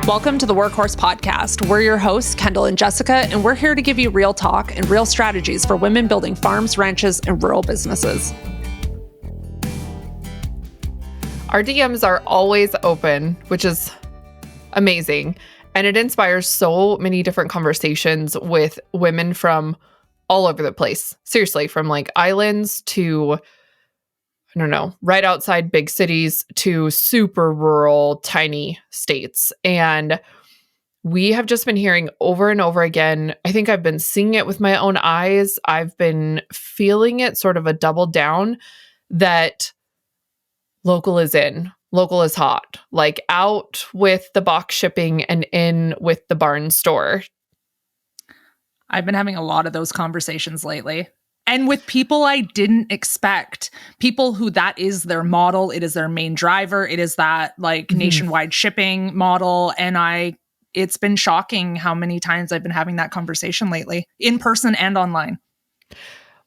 Welcome to the Workhorse Podcast. We're your hosts, Kendall and Jessica, and we're here to give you real talk and real strategies for women building farms, ranches, and rural businesses. Our DMs are always open, which is amazing. And it inspires so many different conversations with women from all over the place. Seriously, from like islands to, I don't know, right outside big cities to super rural, tiny states. And we have just been hearing over and over again. I think I've been seeing it with my own eyes. I've been feeling it sort of a double down that local is in, local is hot, like out with the box shipping and in with the barn store. I've been having a lot of those conversations lately. And with people I didn't expect, people who that is their model, it is their main driver, it is that like nationwide shipping model. And it's been shocking how many times I've been having that conversation lately, in person and online.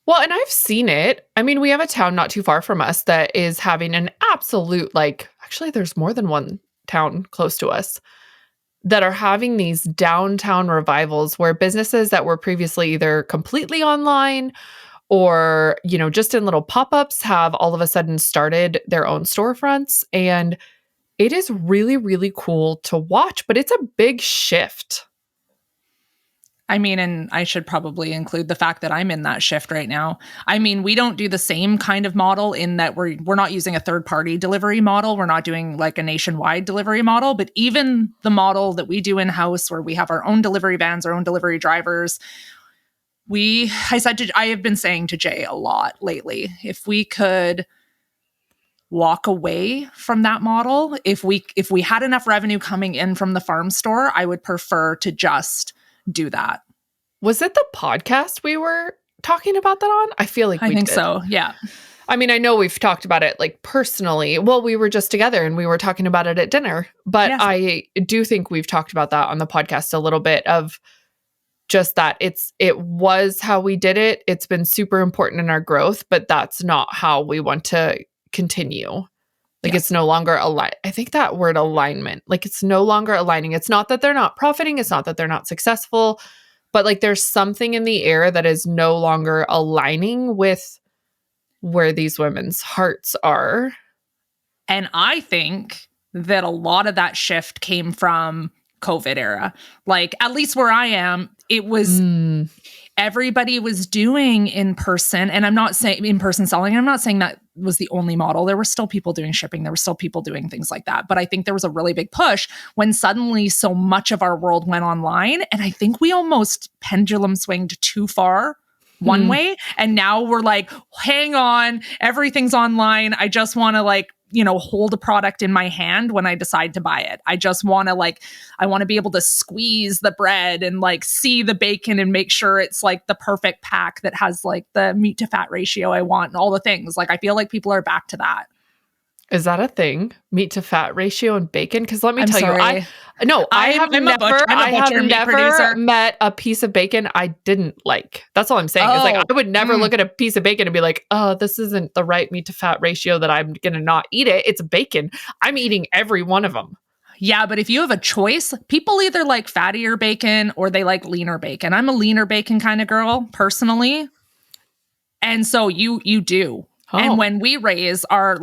Well, and I've seen it. I mean, we have a town not too far from us that is having an absolute, actually there's more than one town close to us that are having these downtown revivals where businesses that were previously either completely online or, just in little pop-ups have all of a sudden started their own storefronts. And it is really, really cool to watch, but it's a big shift. I mean, and I should probably include the fact that I'm in that shift right now. I mean, we don't do the same kind of model in that we're not using a third-party delivery model. We're not doing like a nationwide delivery model, but even the model that we do in-house where we have our own delivery vans, our own delivery drivers, I have been saying to Jay a lot lately, if we could walk away from that model, if we had enough revenue coming in from the farm store, I would prefer to just do that. Was it the podcast we were talking about that on? I feel like I think so. Yeah. I mean, I know we've talked about it like personally. Well, we were just together and we were talking about it at dinner, but yes. I do think we've talked about that on the podcast a little bit of just that it was how we did it. It's been super important in our growth, but that's not how we want to continue. Like It's no longer I think that word alignment, it's no longer aligning. It's not that they're not profiting. It's not that they're not successful, but there's something in the air that is no longer aligning with where these women's hearts are. And I think that a lot of that shift came from COVID era. At least where I am, it was everybody was doing in-person, and I'm not saying in-person selling. I'm not saying that was the only model. There were still people doing shipping. There were still people doing things like that. But I think there was a really big push when suddenly so much of our world went online. And I think we almost pendulum swinged too far one way. And now we're like, hang on, everything's online. I just want to hold a product in my hand when I decide to buy it. I just want to I want to be able to squeeze the bread and see the bacon and make sure it's the perfect pack that has the meat to fat ratio I want and all the things. I feel like people are back to that. Is that a thing? Meat to fat ratio and bacon? Because let me tell you, I have never met a piece of bacon I didn't like. That's all I'm saying. It's I would never look at a piece of bacon and be like, oh, this isn't the right meat to fat ratio that I'm going to not eat it. It's bacon. I'm eating every one of them. Yeah, but if you have a choice, people either like fattier bacon or they like leaner bacon. I'm a leaner bacon kind of girl, personally. And so you do. Oh. And when we raise our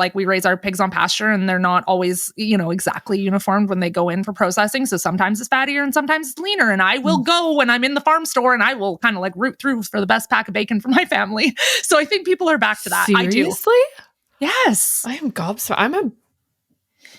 pigs on pasture, and they're not always, exactly uniformed when they go in for processing. So sometimes it's fattier and sometimes it's leaner. And I will go when I'm in the farm store and I will kind of root through for the best pack of bacon for my family. So I think people are back to that. Seriously? I do. Yes. I am gobsmacked. I'm a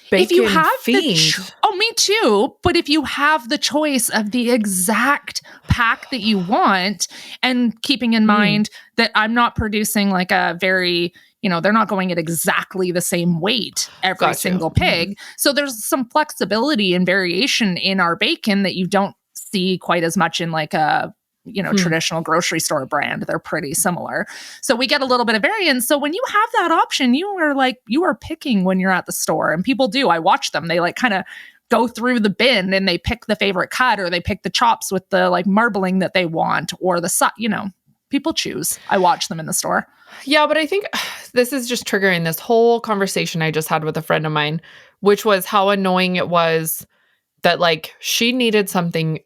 bacon if you have fiend. Me too. But if you have the choice of the exact pack that you want, and keeping in mind that I'm not producing a very, they're not going at exactly the same weight every single pig. So there's some flexibility and variation in our bacon that you don't see quite as much in a traditional grocery store brand. They're pretty similar. So we get a little bit of variance. So when you have that option, you are picking when you're at the store, and people do. I watch them. They kind of go through the bin and they pick the favorite cut, or they pick the chops with the marbling that they want, or people choose. I watch them in the store. Yeah, but I think this is just triggering this whole conversation I just had with a friend of mine, which was how annoying it was that like she needed something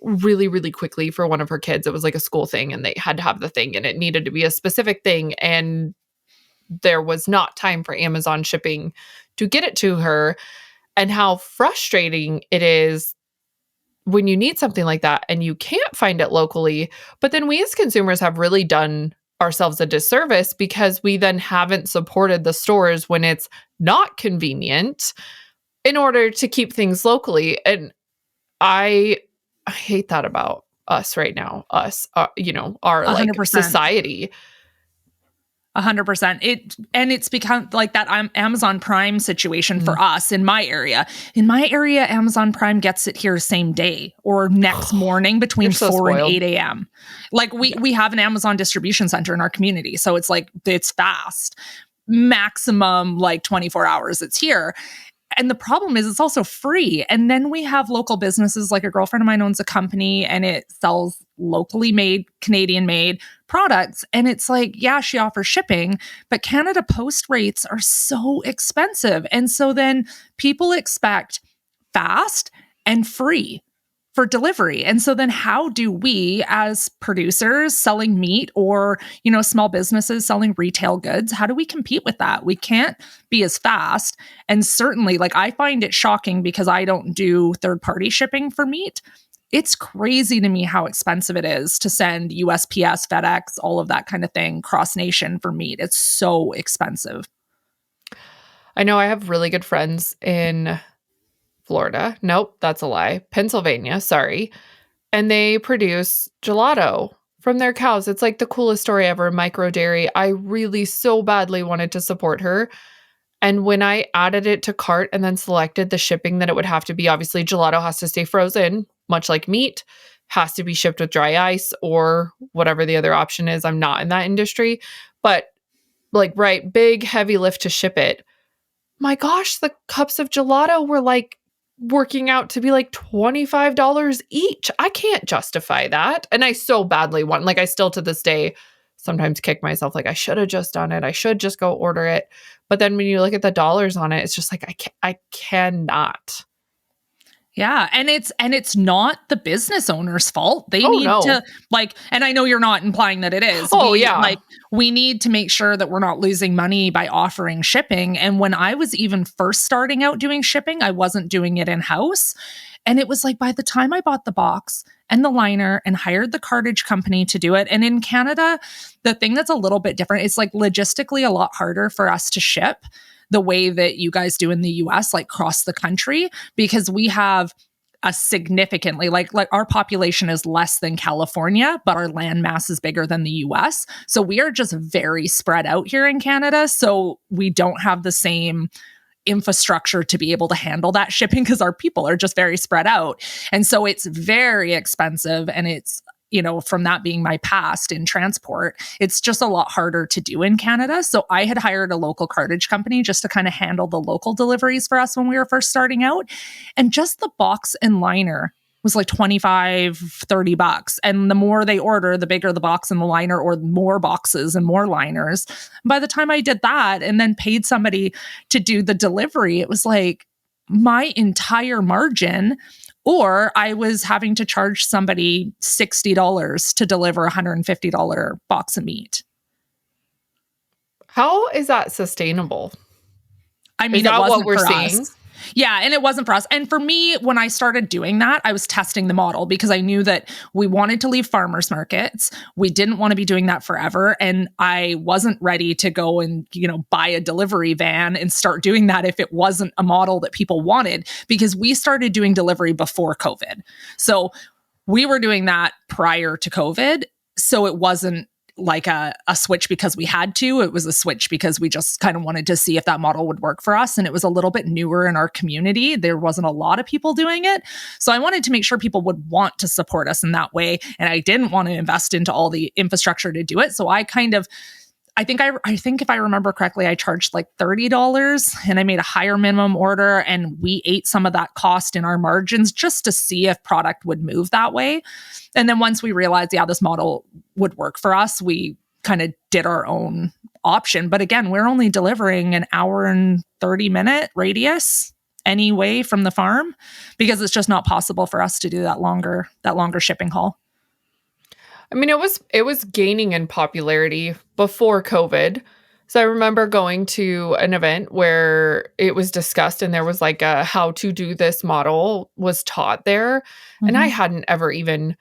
really, really quickly for one of her kids. It was like a school thing and they had to have the thing and it needed to be a specific thing. And there was not time for Amazon shipping to get it to her, and how frustrating it is when you need something like that and you can't find it locally. But then we as consumers have really done ourselves a disservice because we then haven't supported the stores when it's not convenient in order to keep things locally. And I hate that about us right now, our like 100%. society. 100%. It's become like that Amazon Prime situation for us in my area. In my area, Amazon Prime gets it here same day or next morning between 4 and 8 a.m. Like we have an Amazon distribution center in our community. So it's like, it's fast. Maximum like 24 hours it's here. And the problem is it's also free. And then we have local businesses, like a girlfriend of mine owns a company and it sells locally made, Canadian made products. And it's like, yeah, she offers shipping, but Canada Post rates are so expensive. And so then people expect fast and free for delivery. And so then how do we as producers selling meat or, small businesses selling retail goods, how do we compete with that? We can't be as fast. And certainly like I find it shocking because I don't do third-party shipping for meat. It's crazy to me how expensive it is to send USPS, FedEx, all of that kind of thing cross nation for meat. It's so expensive. I know I have really good friends in Florida. Nope, that's a lie. Pennsylvania, sorry. And they produce gelato from their cows. It's like the coolest story ever, micro dairy. I really so badly wanted to support her. And when I added it to cart and then selected the shipping that it would have to be, obviously gelato has to stay frozen, much like meat, has to be shipped with dry ice or whatever the other option is. I'm not in that industry, but like, right, big, heavy lift to ship it. My gosh, the cups of gelato were like working out to be like $25 each. I can't justify that. And I so badly want, like I still to this day sometimes kick myself like I should have just done it. I should just go order it. But then when you look at the dollars on it, it's just like I cannot. Yeah. And it's not the business owner's fault. They need to and I know you're not implying that it is. We need to make sure that we're not losing money by offering shipping. And when I was even first starting out doing shipping, I wasn't doing it in-house. And it was like, by the time I bought the box and the liner and hired the cartage company to do it. And in Canada, the thing that's a little bit different, it's like logistically a lot harder for us to ship the way that you guys do in the US, like across the country, because we have a significantly like our population is less than California, but our land mass is bigger than the US. So we are just very spread out here in Canada. So we don't have the same infrastructure to be able to handle that shipping because our people are just very spread out. And so it's very expensive. And it's, from that being my past in transport, it's just a lot harder to do in Canada. So I had hired a local cartage company just to kind of handle the local deliveries for us when we were first starting out. And just the box and liner was like $25-$30. And the more they order, the bigger the box and the liner, or more boxes and more liners. By the time I did that and then paid somebody to do the delivery, it was like my entire margin. Or I was having to charge somebody $60 to deliver a $150 box of meat. How is that sustainable? I mean, is that it wasn't what we're for seeing? Us. Yeah, and it wasn't for us. And for me, when I started doing that, I was testing the model because I knew that we wanted to leave farmers markets. We didn't want to be doing that forever. And I wasn't ready to go and, buy a delivery van and start doing that if it wasn't a model that people wanted, because we started doing delivery before COVID. So we were doing that prior to COVID. So it wasn't like a switch because we had to. It was a switch because we just kind of wanted to see if that model would work for us. And it was a little bit newer in our community. There wasn't a lot of people doing it. So I wanted to make sure people would want to support us in that way. And I didn't want to invest into all the infrastructure to do it. So I think if I remember correctly, I charged like $30 and I made a higher minimum order, and we ate some of that cost in our margins just to see if product would move that way. And then once we realized, this model would work for us, we kind of did our own option. But again, we're only delivering an hour and 30-minute radius anyway from the farm, because it's just not possible for us to do that longer shipping haul. I mean, it was gaining in popularity before COVID. So I remember going to an event where it was discussed and there was like a how to do this model was taught there. And I Mhm. hadn't ever even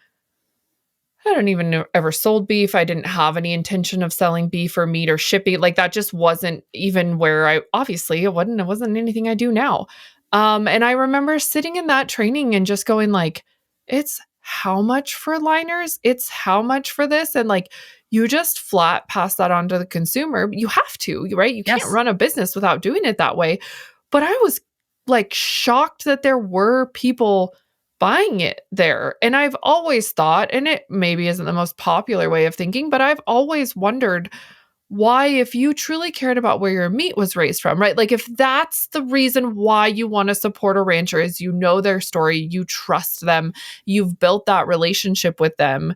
I don't even know ever sold beef. I didn't have any intention of selling beef or meat or shipping. Like that just wasn't even where it wasn't anything I do now. And I remember sitting in that training and just going like, it's how much for liners? It's how much for this? And like you just flat pass that on to the consumer. You have to, right? You can't Yes. run a business without doing it that way. But I was like shocked that there were people buying it there. And I've always thought, and it maybe isn't the most popular way of thinking, but I've always wondered why, if you truly cared about where your meat was raised from, right? Like, if that's the reason why you want to support a rancher, is you know their story, you trust them, you've built that relationship with them.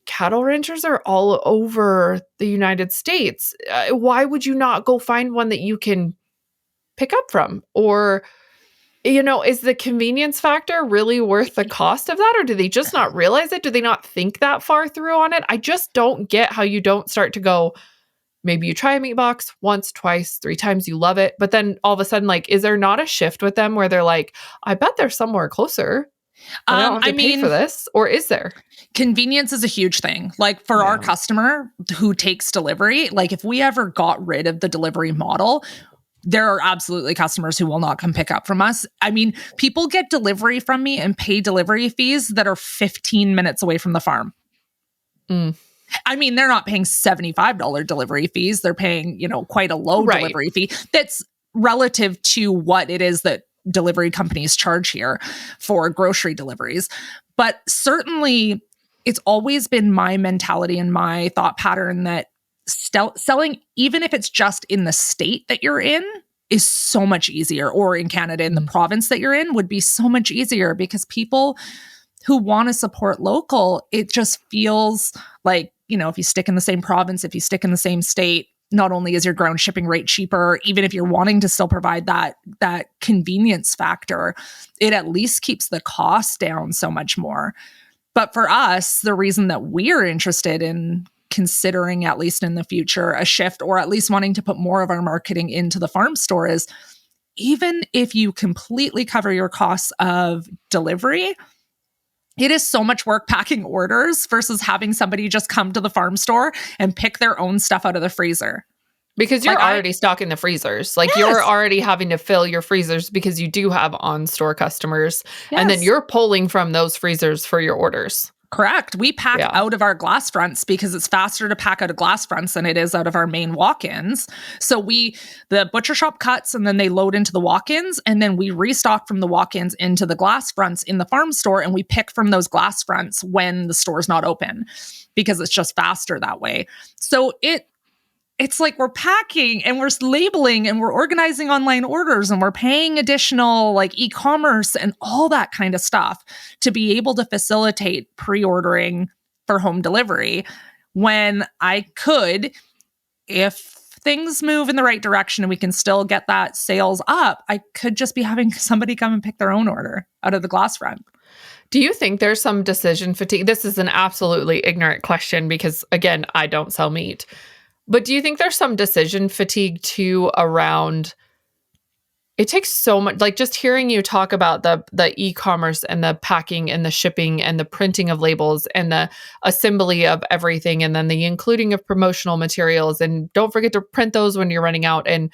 Cattle ranchers are all over the United States. Why would you not go find one that you can pick up from? Or is the convenience factor really worth the cost of that? Or do they just not realize it? Do they not think that far through on it? I just don't get how you don't start to go, maybe you try a meat box once, twice, three times, you love it. But then all of a sudden, like, is there not a shift with them where they're like, I bet they're somewhere closer, but I don't have to pay for this? Or is there? Convenience is a huge thing. Like for our customer who takes delivery, like if we ever got rid of the delivery model, there are absolutely customers who will not come pick up from us. I mean, people get delivery from me and pay delivery fees that are 15 minutes away from the farm. Mm. I mean, they're not paying $75 delivery fees. They're paying, quite a low delivery fee. That's relative to what it is that delivery companies charge here for grocery deliveries. But certainly it's always been my mentality and my thought pattern that selling, even if it's just in the state that you're in, is so much easier, or in Canada, in the province that you're in, would be so much easier, because people who want to support local, it just feels like, if you stick in the same province, if you stick in the same state, not only is your ground shipping rate cheaper, even if you're wanting to still provide that convenience factor, it at least keeps the cost down so much more. But for us, the reason that we're interested in considering, at least in the future, a shift, or at least wanting to put more of our marketing into the farm store, is even if you completely cover your costs of delivery, it is so much work packing orders versus having somebody just come to the farm store and pick their own stuff out of the freezer. Because you're already stocking the freezers. Like, you're already having to fill your freezers because you do have on-store customers. Yes. And then you're pulling from those freezers for your orders. Correct. We pack out of our glass fronts because it's faster to pack out of glass fronts than it is out of our main walk-ins. So the butcher shop cuts and then they load into the walk-ins, and then we restock from the walk-ins into the glass fronts in the farm store, and we pick from those glass fronts when the store's not open, because it's just faster that way. So it's like we're packing and we're labeling and we're organizing online orders and we're paying additional like e-commerce and all that kind of stuff to be able to facilitate pre-ordering for home delivery, when I could, if things move in the right direction and we can still get that sales up, I could just be having somebody come and pick their own order out of the glass front. Do you think there's some decision fatigue? This is an absolutely ignorant question because, again, I don't sell meat. But do you think there's some decision fatigue too around, it takes so much, like just hearing you talk about the e-commerce and the packing and the shipping and the printing of labels and the assembly of everything, and then the including of promotional materials, and don't forget to print those when you're running out. And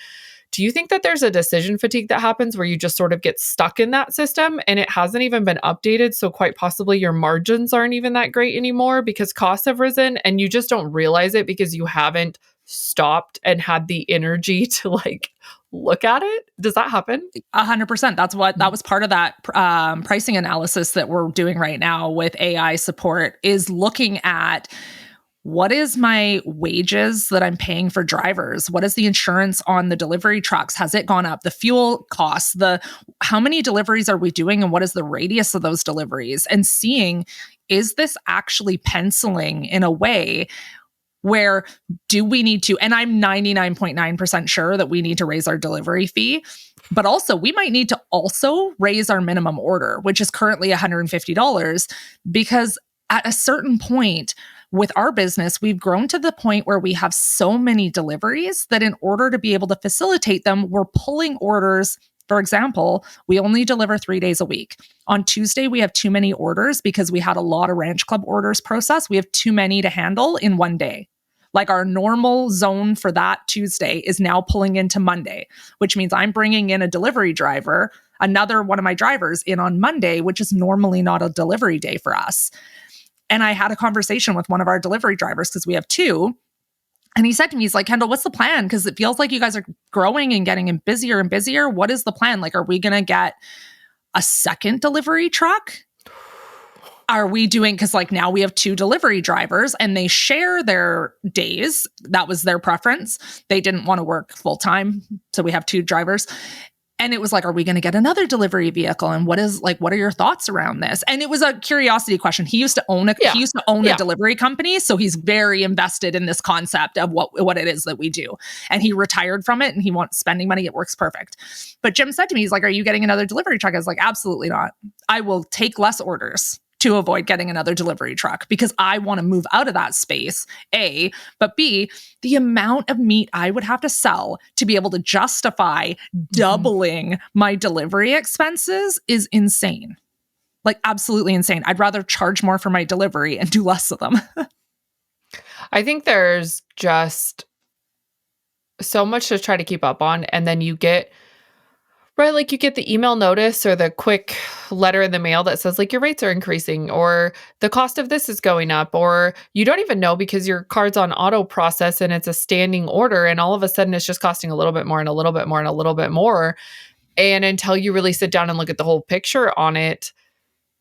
do you think that there's a decision fatigue that happens where you just sort of get stuck in that system and it hasn't even been updated? So quite possibly your margins aren't even that great anymore because costs have risen and you just don't realize it because you haven't stopped and had the energy to like look at it. Does that happen? 100%. That was part of that pricing analysis that we're doing right now with AI support, is looking at, what is my wages that I'm paying for drivers? What is the insurance on the delivery trucks? Has it gone up? The fuel costs, how many deliveries are we doing, and what is the radius of those deliveries? And seeing, is this actually penciling in a way where do we need to, and I'm 99.9% sure that we need to raise our delivery fee. But also, we might need to also raise our minimum order, which is currently $150, because at a certain point with our business, we've grown to the point where we have so many deliveries that in order to be able to facilitate them, we're pulling orders. For example, we only deliver 3 days a week. On Tuesday, we have too many orders because we had a lot of Ranch Club orders processed. We have too many to handle in one day. Like our normal zone for that Tuesday is now pulling into Monday, which means I'm bringing in a delivery driver, another one of my drivers in on Monday, which is normally not a delivery day for us. And I had a conversation with one of our delivery drivers because we have two. And he said to me, he's like, Kendall, what's the plan? Because it feels like you guys are growing and getting busier and busier. What is the plan? Like, are we going to get a second delivery truck? Are we doing, because like now we have two delivery drivers and they share their days. That was their preference. They didn't want to work full time. So we have two drivers. And it was like, are we going to get another delivery vehicle? And what are your thoughts around this? And it was a curiosity question. He used to own a delivery company. So he's very invested in this concept of what it is that we do. And he retired from it and he wants spending money. It works perfect. But Jim said to me, he's like, are you getting another delivery truck? I was like, absolutely not. I will take less orders to avoid getting another delivery truck because I want to move out of that space, A, but B, the amount of meat I would have to sell to be able to justify doubling my delivery expenses is insane. Like absolutely insane. I'd rather charge more for my delivery and do less of them. I think there's just so much to try to keep up on. And then you get, right, like you get the email notice or the quick letter in the mail that says like your rates are increasing or the cost of this is going up, or you don't even know because your card's on auto process and it's a standing order and all of a sudden it's just costing a little bit more and a little bit more and a little bit more. And until you really sit down and look at the whole picture on it,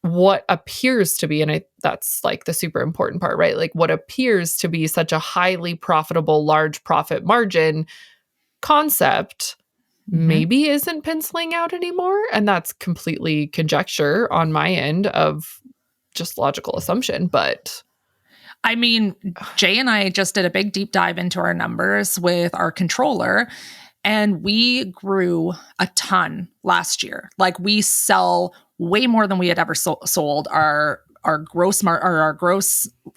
what appears to be, and that's like the super important part, right? Like what appears to be such a highly profitable, large profit margin concept maybe isn't penciling out anymore. And that's completely conjecture on my end of just logical assumption. But I mean, Jay and I just did a big deep dive into our numbers with our controller, and we grew a ton last year. Like we sell way more than we had ever sold. Our gross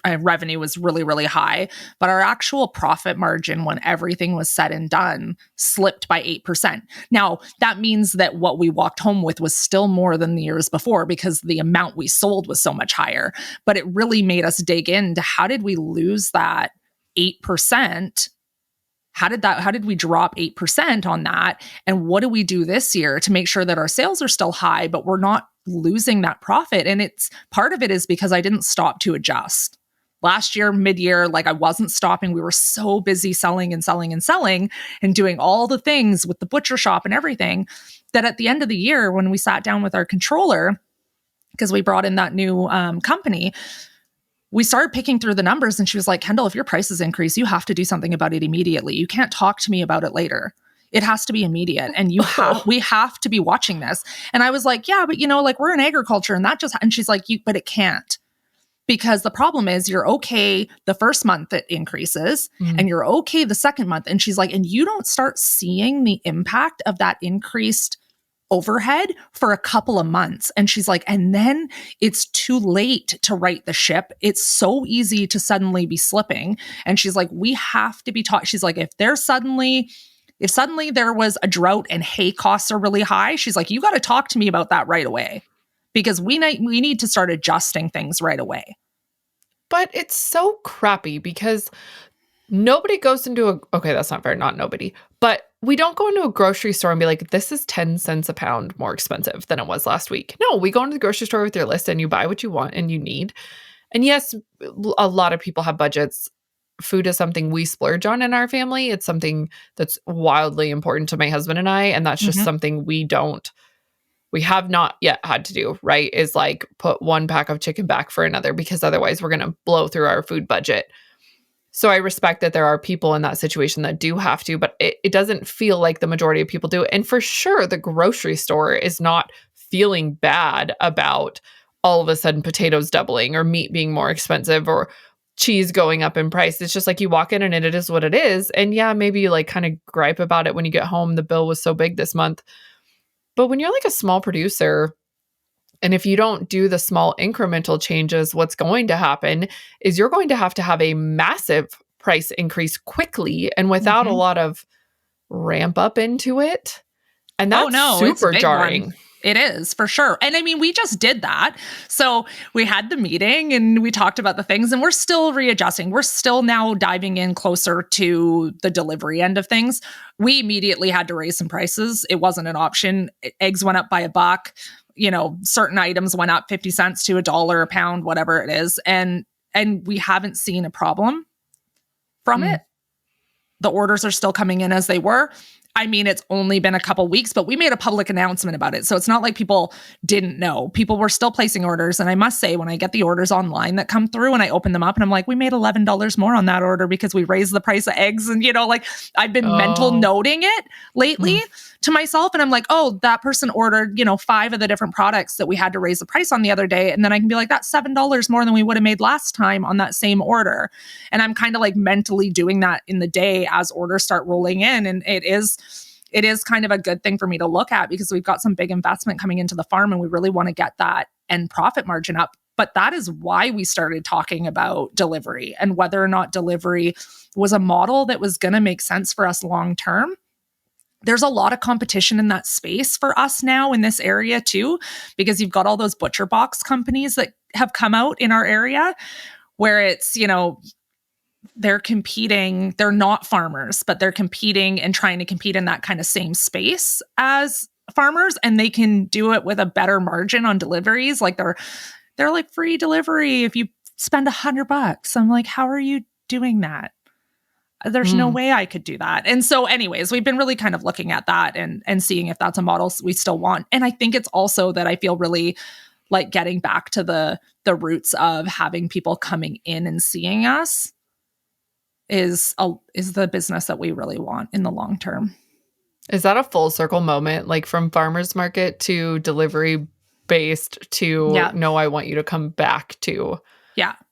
revenue was really, really high, but our actual profit margin when everything was said and done slipped by 8%. Now, that means that what we walked home with was still more than the years before because the amount we sold was so much higher. But it really made us dig into how did we lose that 8%? How did we drop 8% on that? And what do we do this year to make sure that our sales are still high, but we're not losing that profit? And it's part of it is because I didn't stop to adjust. Last year, mid-year, like I wasn't stopping. We were so busy selling and selling and selling and doing all the things with the butcher shop and everything that at the end of the year, when we sat down with our controller, because we brought in that new company, we started picking through the numbers and she was like, Kendall, if your prices increase, you have to do something about it immediately. You can't talk to me about it later. It has to be immediate. And we have to be watching this. And I was like, yeah, but like we're in agriculture and and she's like, but it can't. Because the problem is you're okay the first month it increases and you're okay the second month. And she's like, and you don't start seeing the impact of that increased overhead for a couple of months. And she's like, and then it's too late to right the ship. It's so easy to suddenly be slipping. And she's like, we have to be taught. She's like, if suddenly there was a drought and hay costs are really high, she's like, you got to talk to me about that right away because we need to start adjusting things right away. But it's so crappy because nobody goes into okay, that's not fair, not nobody, but we don't go into a grocery store and be like, this is 10 cents a pound more expensive than it was last week. No, we go into the grocery store with your list and you buy what you want and you need. And yes, a lot of people have budgets. Food is something we splurge on in our family. It's something that's wildly important to my husband and I. And that's just something we have not yet had to do, right? Is like put one pack of chicken back for another because otherwise we're going to blow through our food budget. So I respect that there are people in that situation that do have to, but it doesn't feel like the majority of people do. And for sure, the grocery store is not feeling bad about all of a sudden potatoes doubling or meat being more expensive or cheese going up in price. It's just like you walk in and it is what it is. And yeah, maybe you like kind of gripe about it when you get home. The bill was so big this month. But when you're like a small producer, and if you don't do the small incremental changes, what's going to happen is you're going to have a massive price increase quickly and without a lot of ramp up into it. And that's it's a super big jarring. one. It is, for sure. And I mean, we just did that. So we had the meeting and we talked about the things, and we're still readjusting. We're still now diving in closer to the delivery end of things. We immediately had to raise some prices. It wasn't an option. Eggs went up by $1. Certain items went up 50 cents to $1 a pound, whatever it is. And we haven't seen a problem from it. The orders are still coming in as they were. I mean, it's only been a couple weeks, but we made a public announcement about it. So it's not like people didn't know. People were still placing orders. And I must say, when I get the orders online that come through and I open them up and I'm like, we made $11 more on that order because we raised the price of eggs. And, I've been mental noting it lately to myself. And I'm like, oh, that person ordered, 5 of the different products that we had to raise the price on the other day. And then I can be like, that's $7 more than we would have made last time on that same order. And I'm kind of like mentally doing that in the day as orders start rolling in. And it is kind of a good thing for me to look at because we've got some big investment coming into the farm and we really want to get that end profit margin up. But that is why we started talking about delivery and whether or not delivery was a model that was going to make sense for us long term. There's a lot of competition in that space for us now in this area too, because you've got all those butcher box companies that have come out in our area where it's, they're competing. They're not farmers, but they're competing and trying to compete in that kind of same space as farmers. And they can do it with a better margin on deliveries. Like they're like free delivery if you spend $100. I'm like, how are you doing that? There's no way I could do that. And so anyways, we've been really kind of looking at that and seeing if that's a model we still want. And I think it's also that I feel really like getting back to the roots of having people coming in and seeing us is the business that we really want in the long term. Is that a full circle moment, like from farmer's market to delivery based to no, I want you to come back to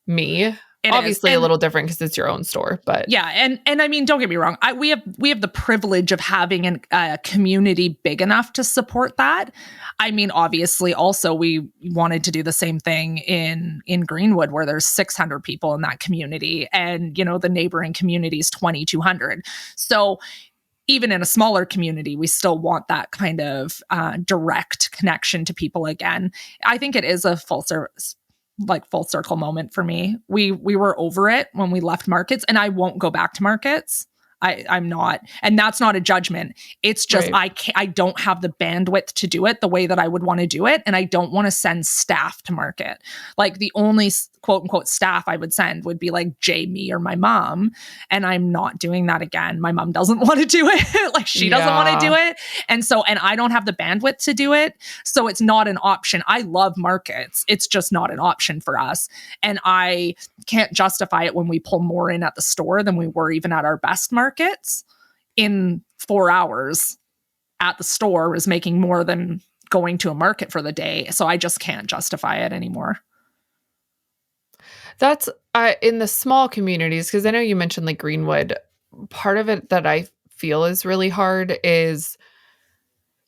me? It obviously a little different because it's your own store, but and I mean, don't get me wrong. We have the privilege of having a community big enough to support that. I mean, obviously, also we wanted to do the same thing in Greenwood, where there's 600 people in that community, and the neighboring community is 2,200. So even in a smaller community, we still want that kind of direct connection to people again. I think it is a full circle moment for me. We were over it when we left markets, and I won't go back to markets. I'm not, and that's not a judgment. It's just I don't have the bandwidth to do it the way that I would want to do it, and I don't want to send staff to market. Like the only quote unquote staff I would send would be like Jamie or my mom, and I'm not doing that again. My mom doesn't want to do it. Like she doesn't want to do it, and I don't have the bandwidth to do it, so it's not an option. I love markets. It's just not an option for us, and I can't justify it when we pull more in at the store than we were even at our best markets. In 4 hours at the store is making more than going to a market for the day, so I just can't justify it anymore. That's in the small communities, because I know you mentioned like Greenwood. Part of it that I feel is really hard is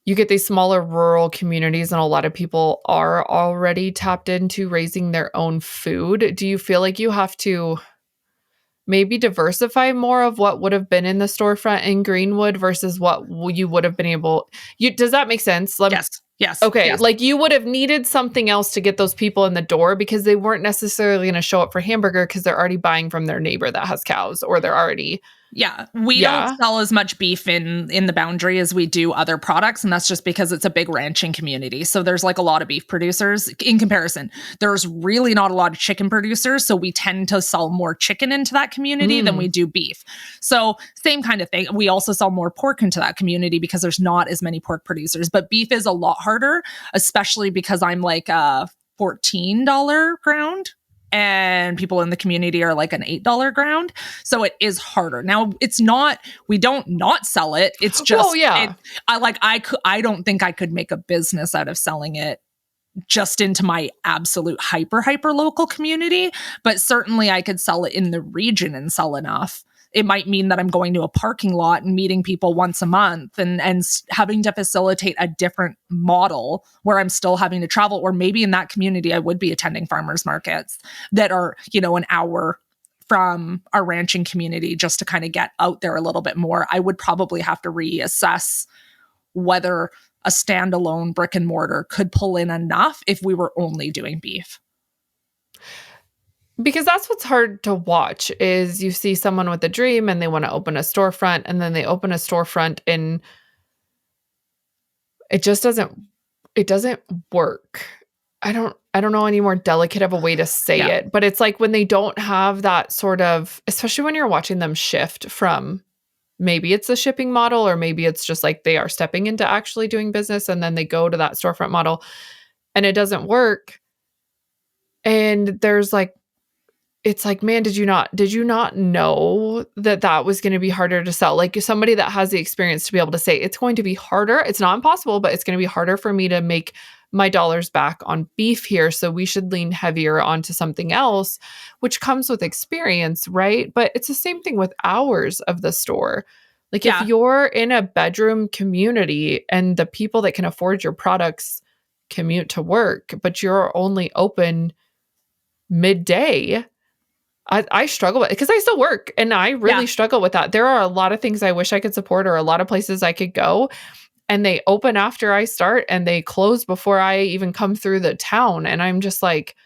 you get these smaller rural communities and a lot of people are already tapped into raising their own food. Do you feel like you have to maybe diversify more of what would have been in the storefront in Greenwood versus what you would have been able? Does that make sense? Yes. Okay. Yes. Like you would have needed something else to get those people in the door because they weren't necessarily going to show up for hamburger because they're already buying from their neighbor that has cows, or they're already. Yeah. We don't sell as much beef in the Boundary as we do other products. And that's just because it's a big ranching community. So there's like a lot of beef producers in comparison. There's really not a lot of chicken producers. So we tend to sell more chicken into that community than we do beef. So same kind of thing. We also sell more pork into that community because there's not as many pork producers. But beef is a lot harder, especially because I'm like a $14 ground. And people in the community are like an $8 ground. So it is harder. Now it's not, we don't not sell it. It's just, I don't think I could make a business out of selling it just into my absolute hyper local community, but certainly I could sell it in the region and sell enough It might mean that I'm going to a parking lot and meeting people once a month and having to facilitate a different model where I'm still having to travel. Or maybe in that community, I would be attending farmers markets that are, an hour from our ranching community just to kind of get out there a little bit more. I would probably have to reassess whether a standalone brick and mortar could pull in enough if we were only doing beef. Because that's what's hard to watch is you see someone with a dream and they want to open a storefront, and then they open a storefront and it just doesn't work. I don't know any more delicate of a way to say it, but it's like when they don't have that sort of, especially when you're watching them shift from, maybe it's a shipping model, or maybe it's just like they are stepping into actually doing business and then they go to that storefront model and it doesn't work. And there's like, it's like, man, did you not know that was going to be harder to sell? Like somebody that has the experience to be able to say, it's going to be harder. It's not impossible, but it's going to be harder for me to make my dollars back on beef here. So we should lean heavier onto something else, which comes with experience, right? But it's the same thing with hours of the store. Like if you're in a bedroom community and the people that can afford your products commute to work, but you're only open midday, I struggle with it because I still work and I really struggle with that. There are a lot of things I wish I could support or a lot of places I could go, and they open after I start and they close before I even come through the town. And I'm just like,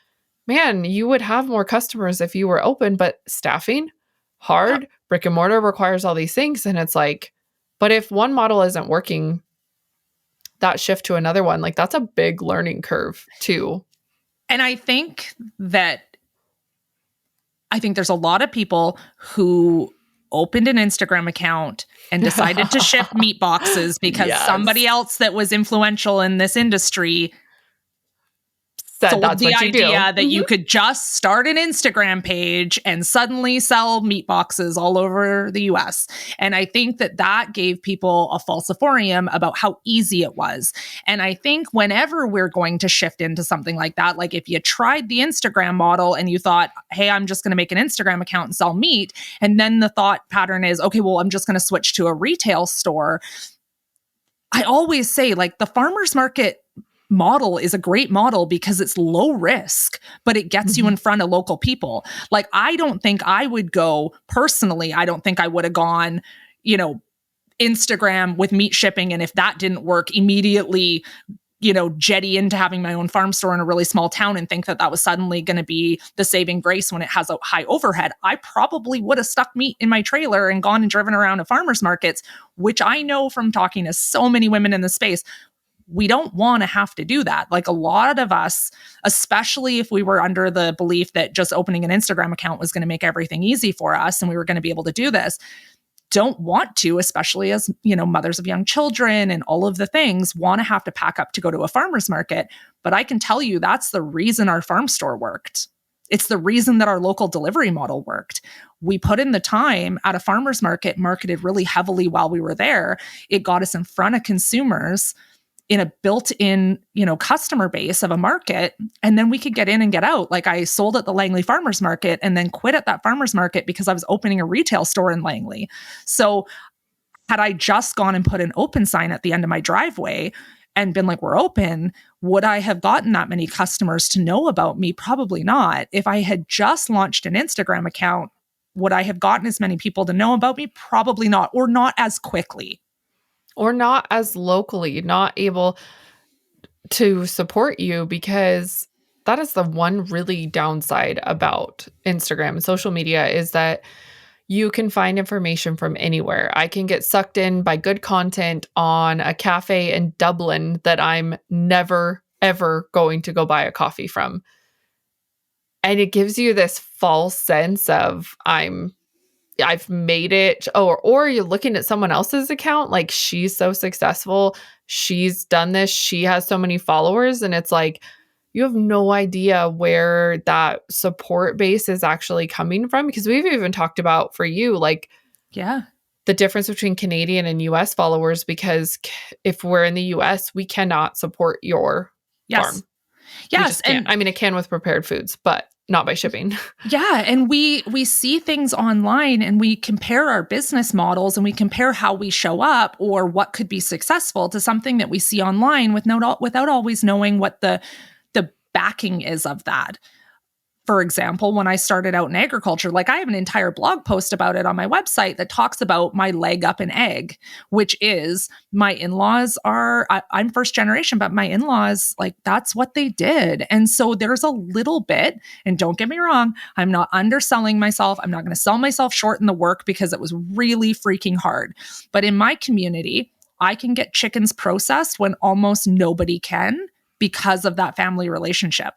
man, you would have more customers if you were open, but staffing, hard, brick and mortar requires all these things. And it's like, but if one model isn't working, that shift to another one, like that's a big learning curve too. And I think there's a lot of people who opened an Instagram account and decided to ship meat boxes because somebody else that was influential in this industry sold the idea that you could just start an Instagram page and suddenly sell meat boxes all over the US. And I think that gave people a falsiform about how easy it was. And I think whenever we're going to shift into something like that, like if you tried the Instagram model and you thought, hey, I'm just going to make an Instagram account and sell meat, and then the thought pattern is, okay, well, I'm just going to switch to a retail store. I always say, like, the farmer's market model is a great model because it's low risk, but it gets you in front of local people. Like, I don't think I would go personally. I don't think I would have gone, Instagram with meat shipping. And if that didn't work, immediately, jetty into having my own farm store in a really small town and think that was suddenly going to be the saving grace when it has a high overhead. I probably would have stuck meat in my trailer and gone and driven around to farmers markets, which I know from talking to so many women in the space, we don't want to have to do that. Like a lot of us, especially if we were under the belief that just opening an Instagram account was going to make everything easy for us and we were going to be able to do this, don't want to, especially as, mothers of young children and all of the things, want to have to pack up to go to a farmer's market. But I can tell you that's the reason our farm store worked. It's the reason that our local delivery model worked. We put in the time at a farmer's market, marketed really heavily while we were there. It got us in front of consumers in a built-in, customer base of a market. And then we could get in and get out. Like I sold at the Langley Farmers Market and then quit at that farmers market because I was opening a retail store in Langley. So had I just gone and put an open sign at the end of my driveway and been like, we're open, would I have gotten that many customers to know about me? Probably not. If I had just launched an Instagram account, would I have gotten as many people to know about me? Probably not, or not as quickly. Or not as locally, not able to support you, because that is the one really downside about Instagram and social media is that you can find information from anywhere. I can get sucked in by good content on a cafe in Dublin that I'm never, ever going to go buy a coffee from. And it gives you this false sense of I've made it, or you're looking at someone else's account, like she's so successful, she's done this, she has so many followers, and it's like, you have no idea where that support base is actually coming from, because we've even talked about for you, like, the difference between Canadian and US followers, because if we're in the US, we cannot support your farm. Yes. I can with prepared foods, but not by shipping. Yeah, and we see things online and we compare our business models and we compare how we show up or what could be successful to something that we see online without always knowing what the backing is of that. For example, when I started out in agriculture, like I have an entire blog post about it on my website that talks about my leg up in egg, which is my in-laws I'm first generation, but my in-laws, like that's what they did. And so there's a little bit, and don't get me wrong, I'm not underselling myself. I'm not going to sell myself short in the work because it was really freaking hard. But in my community, I can get chickens processed when almost nobody can because of that family relationship.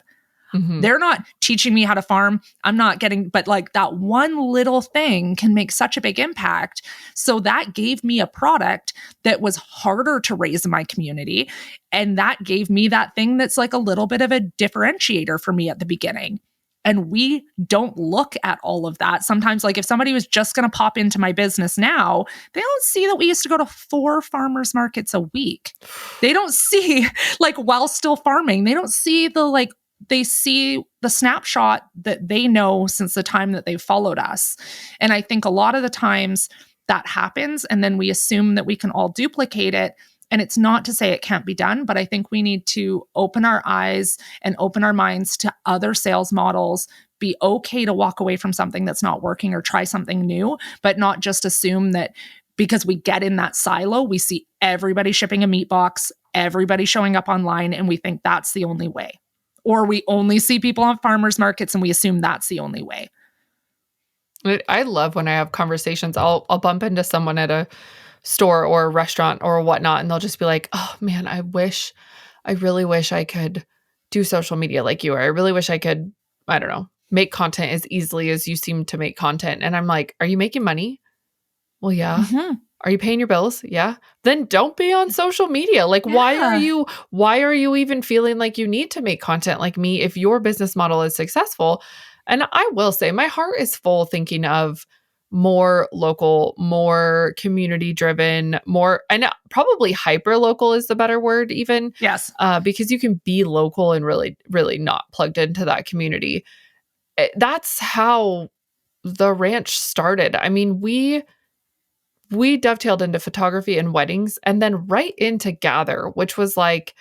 Mm-hmm. They're not teaching me how to farm. I'm not getting, but like that one little thing can make such a big impact. So that gave me a product that was harder to raise in my community. And that gave me that thing that's like a little bit of a differentiator for me at the beginning. And we don't look at all of that. Sometimes, like if somebody was just going to pop into my business now, they don't see that we used to go to 4 farmers markets a week. They don't see, like, while still farming, they don't see they see the snapshot that they know since the time that they've followed us. And I think a lot of the times that happens, and then we assume that we can all duplicate it. And it's not to say it can't be done, but I think we need to open our eyes and open our minds to other sales models, be okay to walk away from something that's not working or try something new, but not just assume that because we get in that silo, we see everybody shipping a meat box, everybody showing up online, and we think that's the only way. Or we only see people on farmers markets and we assume that's the only way. I love when I have conversations. I'll bump into someone at a store or a restaurant or whatnot, and they'll just be like, "Oh man, I really wish I could do social media like you, or I really wish I could, I don't know, make content as easily as you seem to make content." And I'm like, "Are you making money?" Well, yeah. Mm-hmm. Are you paying your bills? Yeah. Then don't be on social media. Like, why are you even feeling like you need to make content like me if your business model is successful? And I will say my heart is full thinking of more local, more community driven, more, and probably hyper local is the better word even. Yes. Because you can be local and really, really not plugged into that community. That's how the ranch started. I mean, we dovetailed into photography and weddings and then right into Gather, which was like,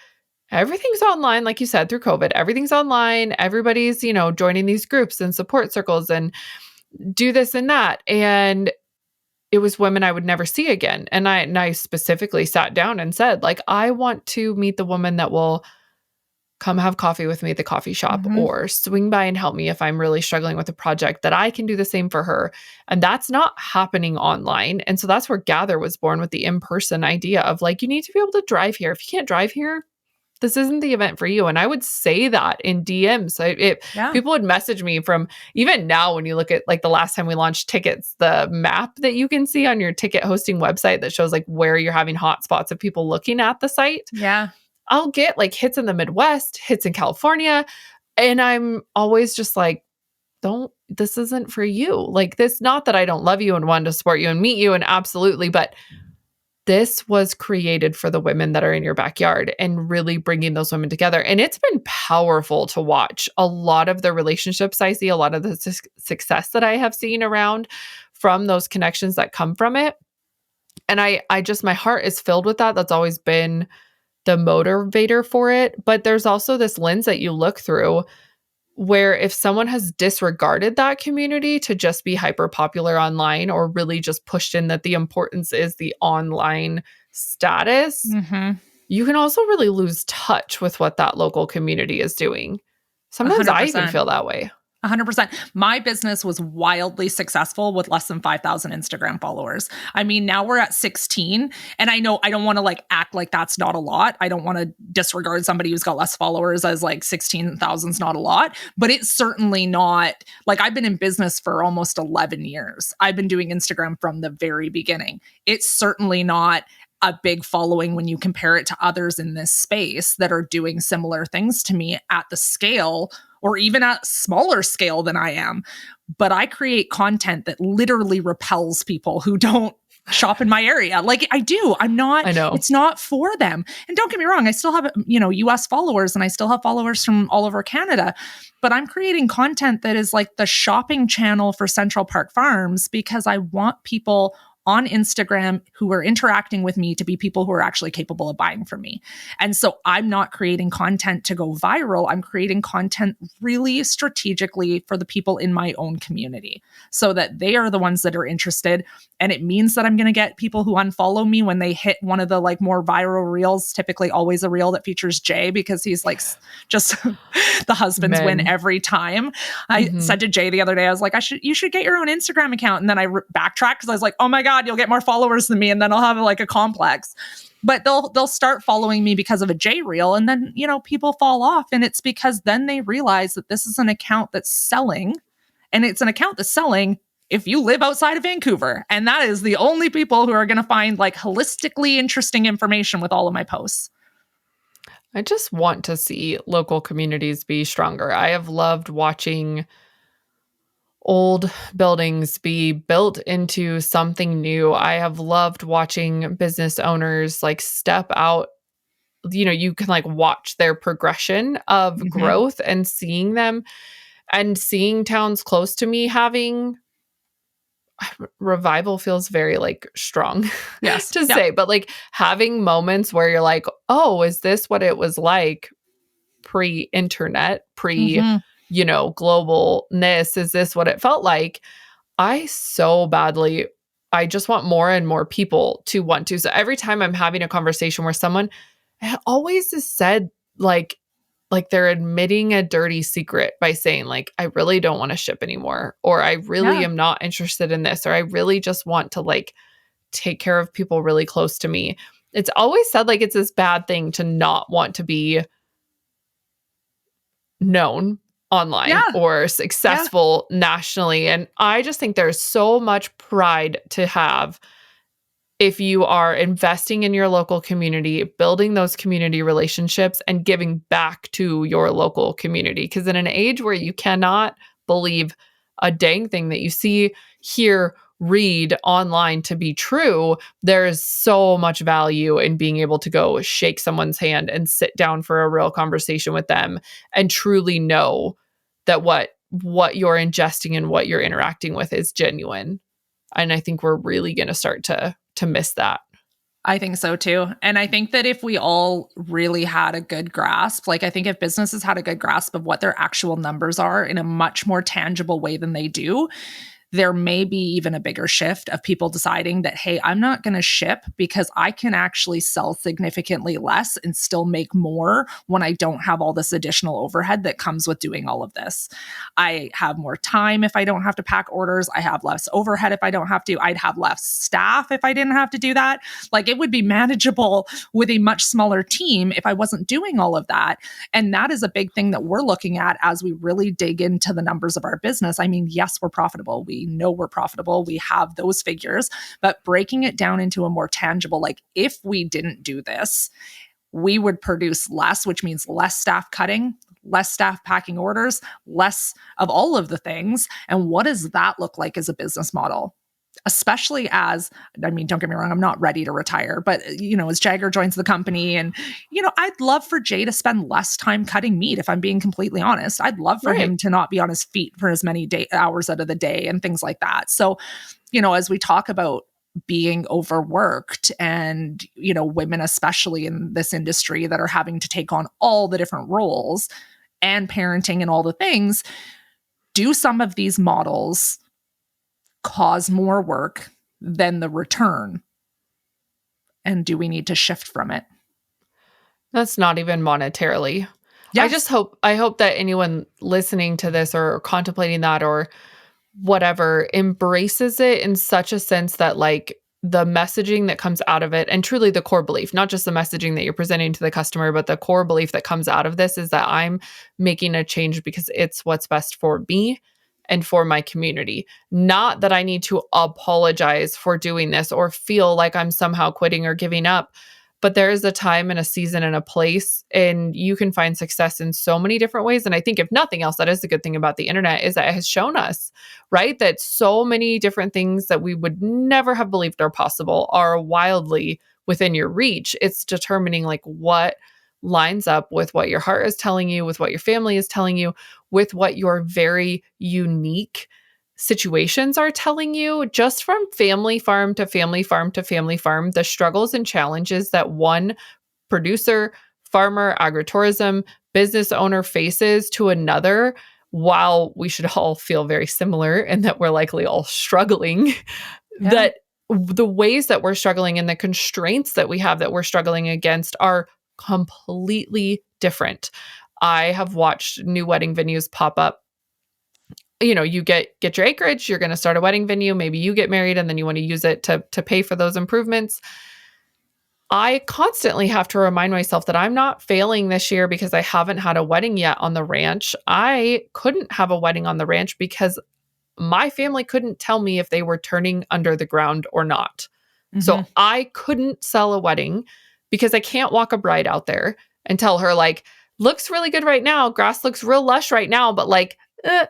everything's online, like you said, through COVID, everything's online. Everybody's, joining these groups and support circles and do this and that. And it was women I would never see again. And I specifically sat down and said, like, I want to meet the woman that will come have coffee with me at the coffee shop or swing by and help me if I'm really struggling with a project, that I can do the same for her. And that's not happening online. And so that's where Gather was born, with the in-person idea of like, you need to be able to drive here. If you can't drive here, this isn't the event for you. And I would say that in DMs. People would message me from, even now when you look at like the last time we launched tickets, the map that you can see on your ticket hosting website that shows like where you're having hotspots of people looking at the site. Yeah. I'll get like hits in the Midwest, hits in California. And I'm always just like, this isn't for you. Like this, not that I don't love you and want to support you and meet you, and absolutely, but this was created for the women that are in your backyard and really bringing those women together. And it's been powerful to watch a lot of the relationships I see, a lot of the success that I have seen around from those connections that come from it. And I just, my heart is filled with that. That's always been the motivator for it. But there's also this lens that you look through where if someone has disregarded that community to just be hyper popular online, or really just pushed in that the importance is the online status, you can also really lose touch with what that local community is doing. Sometimes 100%. I even feel that way. 100%. My business was wildly successful with less than 5,000 Instagram followers. I mean, now we're at 16, and I know I don't want to like act like that's not a lot. I don't want to disregard somebody who's got less followers as like 16,000 is not a lot, but it's certainly not. Like, I've been in business for almost 11 years. I've been doing Instagram from the very beginning. It's certainly not a big following when you compare it to others in this space that are doing similar things to me at the scale, or even at smaller scale than I am. But I create content that literally repels people who don't shop in my area. Like I do. I know. It's not for them. And don't get me wrong, I still have, US followers and I still have followers from all over Canada, but I'm creating content that is like the shopping channel for Central Park Farms because I want people on Instagram who are interacting with me to be people who are actually capable of buying from me. And so I'm not creating content to go viral. I'm creating content really strategically for the people in my own community so that they are the ones that are interested. And it means that I'm going to get people who unfollow me when they hit one of the like more viral reels, typically always a reel that features Jay because he's like just the husbands win every time. I said to Jay the other day, I was like, you should get your own Instagram account. And then I backtracked because I was like, oh my God, you'll get more followers than me. And then I'll have like a complex, but they'll start following me because of a J reel. And then, people fall off. And it's because then they realize that this is an account that's selling, and it's an account that's selling if you live outside of Vancouver. And that is the only people who are going to find like holistically interesting information with all of my posts. I just want to see local communities be stronger. I have loved watching old buildings be built into something new. I have loved watching business owners like step out. You can like watch their progression of growth and seeing them, and seeing towns close to me having revival feels very like strong to say, but like having moments where you're like, oh, is this what it was like pre-internet, globalness? Is this what it felt like? I just want more and more people to want to. So every time I'm having a conversation where someone always has said like they're admitting a dirty secret by saying like, I really don't want to ship anymore, or I really am not interested in this, or I really just want to like take care of people really close to me. It's always said like it's this bad thing to not want to be known online or successful nationally. And I just think there's so much pride to have if you are investing in your local community, building those community relationships, and giving back to your local community. Because in an age where you cannot believe a dang thing that you see, hear, read online to be true, there is so much value in being able to go shake someone's hand and sit down for a real conversation with them and truly know that what you're ingesting and what you're interacting with is genuine. And I think we're really going to start to miss that. I think so too. And I think that if we all really had a good grasp, like I think if businesses had a good grasp of what their actual numbers are in a much more tangible way than they do, there may be even a bigger shift of people deciding that, hey, I'm not going to ship because I can actually sell significantly less and still make more when I don't have all this additional overhead that comes with doing all of this. I have more time if I don't have to pack orders. I have less overhead if I don't have to. I'd have less staff if I didn't have to do that. Like it would be manageable with a much smaller team if I wasn't doing all of that. And that is a big thing that we're looking at as we really dig into the numbers of our business. I mean, yes, we're profitable. We know we're profitable. We have those figures, but breaking it down into a more tangible, like if we didn't do this, we would produce less, which means less staff cutting, less staff packing orders, less of all of the things. And what does that look like as a business model? Especially as, I mean, don't get me wrong, I'm not ready to retire, but, as Jagger joins the company and, I'd love for Jay to spend less time cutting meat, if I'm being completely honest. I'd love for him to not be on his feet for as many hours out of the day and things like that. So, as we talk about being overworked and, women, especially in this industry that are having to take on all the different roles and parenting and all the things, do some of these models cause more work than the return? And do we need to shift from it? That's not even monetarily. Yes. I hope that anyone listening to this or contemplating that or whatever embraces it in such a sense that like the messaging that comes out of it, and truly the core belief, not just the messaging that you're presenting to the customer, but the core belief that comes out of this is that I'm making a change because it's what's best for me and for my community. Not that I need to apologize for doing this or feel like I'm somehow quitting or giving up, but there is a time and a season and a place, and you can find success in so many different ways. And I think if nothing else, that is the good thing about the internet, is that it has shown us, right, that so many different things that we would never have believed are possible are wildly within your reach. It's determining like what lines up with what your heart is telling you, with what your family is telling you, with what your very unique situations are telling you. Just from family farm to family farm to family farm, the struggles and challenges that one producer, farmer, agritourism, business owner faces to another, while we should all feel very similar and that we're likely all struggling, Yeah. that the ways that we're struggling and the constraints that we have that we're struggling against are completely different. I have watched new wedding venues pop up. You know, you get your acreage, you're going to start a wedding venue, maybe you get married and then you want to use it to pay for those improvements. I constantly have to remind myself that I'm not failing this year because I haven't had a wedding yet on the ranch. I couldn't have a wedding on the ranch because my family couldn't tell me if they were turning under the ground or not. So I couldn't sell a wedding because I can't walk a bride out there and tell her like, looks really good right now. Grass looks real lush right now, but like,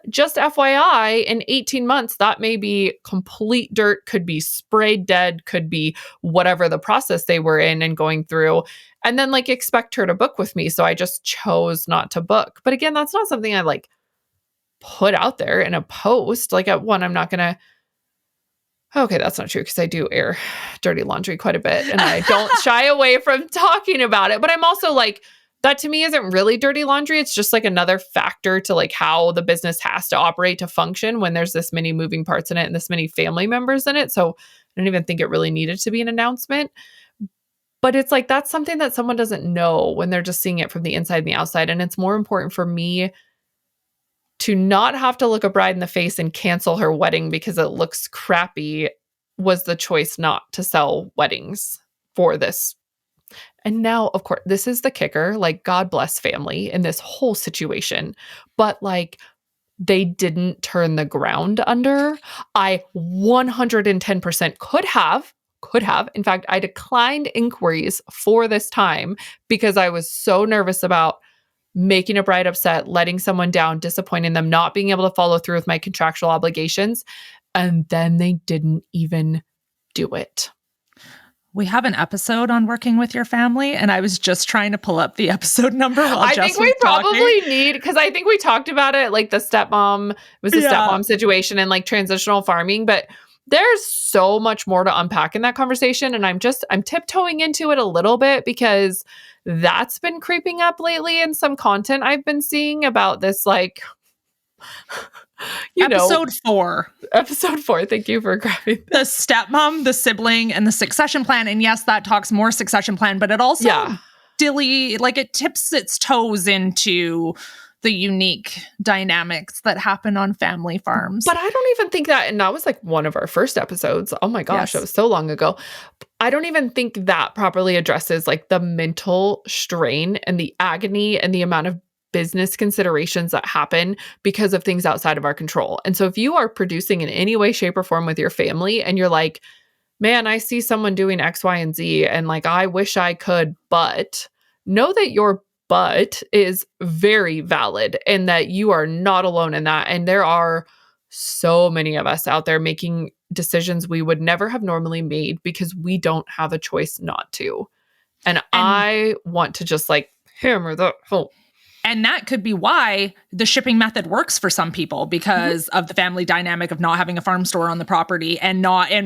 just FYI, in 18 months, that may be complete dirt, could be sprayed dead, could be whatever the process they were in and going through. And then like expect her to book with me. So I just chose not to book. But again, that's not something I like put out there in a post. Like at one, I'm not going to, okay, that's not true because I do air dirty laundry quite a bit and I don't shy away from talking about it. But I'm also like, that to me isn't really dirty laundry. It's just like another factor to like how the business has to operate to function when there's this many moving parts in it and this many family members in it. So I don't even think it really needed to be an announcement. But it's like, that's something that someone doesn't know when they're just seeing it from the inside and the outside. And it's more important for me to not have to look a bride in the face and cancel her wedding because it looks crappy was the choice not to sell weddings for this. And now, of course, this is the kicker, like God bless family in this whole situation, but like they didn't turn the ground under. I 110% could have. In fact, I declined inquiries for this time because I was so nervous about making a bride upset, letting someone down, disappointing them, not being able to follow through with my contractual obligations. And then they didn't even do it. We have an episode on working with your family, and I was just trying to pull up the episode number while I Jess think we was talking. probably need, because I think we talked about it, like the stepmom, it was a stepmom situation and like transitional farming, but there's so much more to unpack in that conversation. And I'm tiptoeing into it a little bit because that's been creeping up lately in some content I've been seeing about this, like, Episode 4. Episode 4. Thank you for grabbing that. The stepmom, the sibling, and the succession plan. And yes, that talks more succession plan, but it also it tips its toes into the unique dynamics that happen on family farms. But I don't even think that, and that was like one of our first episodes. Oh my gosh, It was so long ago. I don't even think that properly addresses like the mental strain and the agony and the amount of business considerations that happen because of things outside of our control. And so if you are producing in any way, shape, or form with your family and you're like, man, I see someone doing X, Y, and Z, and like, I wish I could, but know that your but is very valid and that you are not alone in that. And there are so many of us out there making decisions we would never have normally made because we don't have a choice not to. And I want to just like hammer that home. And that could be why the shipping method works for some people because of the family dynamic of not having a farm store on the property and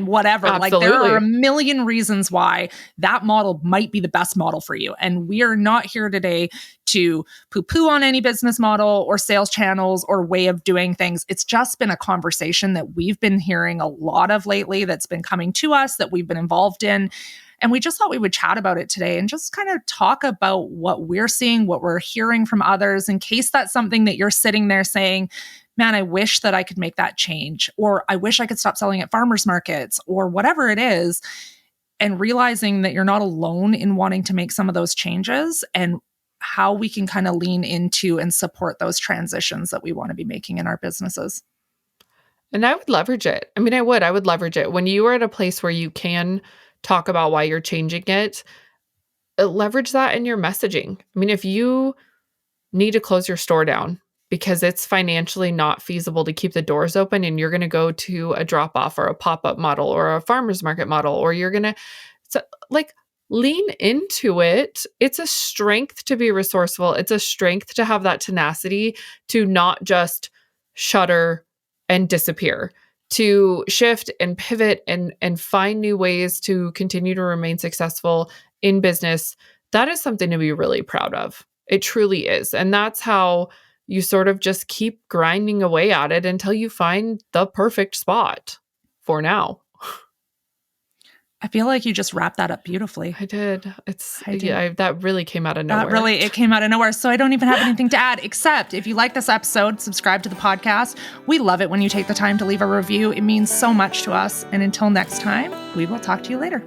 whatever. Absolutely. Like there are a million reasons why that model might be the best model for you. And we are not here today to poo-poo on any business model or sales channels or way of doing things. It's just been a conversation that we've been hearing a lot of lately that's been coming to us that we've been involved in. And we just thought we would chat about it today and just kind of talk about what we're seeing, what we're hearing from others, in case that's something that you're sitting there saying, man, I wish that I could make that change, or I wish I could stop selling at farmers markets, or whatever it is, and realizing that you're not alone in wanting to make some of those changes and how we can kind of lean into and support those transitions that we want to be making in our businesses. And I would leverage it. I mean, I would leverage it. When you are at a place where you can talk about why you're changing it, leverage that in your messaging. I mean, if you need to close your store down because it's financially not feasible to keep the doors open and you're going to go to a drop off or a pop-up model or a farmer's market model, or you're going to like lean into it. It's a strength to be resourceful. It's a strength to have that tenacity to not just shutter and disappear, to shift and pivot and find new ways to continue to remain successful in business. That is something to be really proud of. It truly is. And that's how you sort of just keep grinding away at it until you find the perfect spot for now. I feel like you just wrapped that up beautifully. I did. That really came out of nowhere. It came out of nowhere. So I don't even have anything to add, except if you like this episode, subscribe to the podcast. We love it when you take the time to leave a review. It means so much to us. And until next time, we will talk to you later.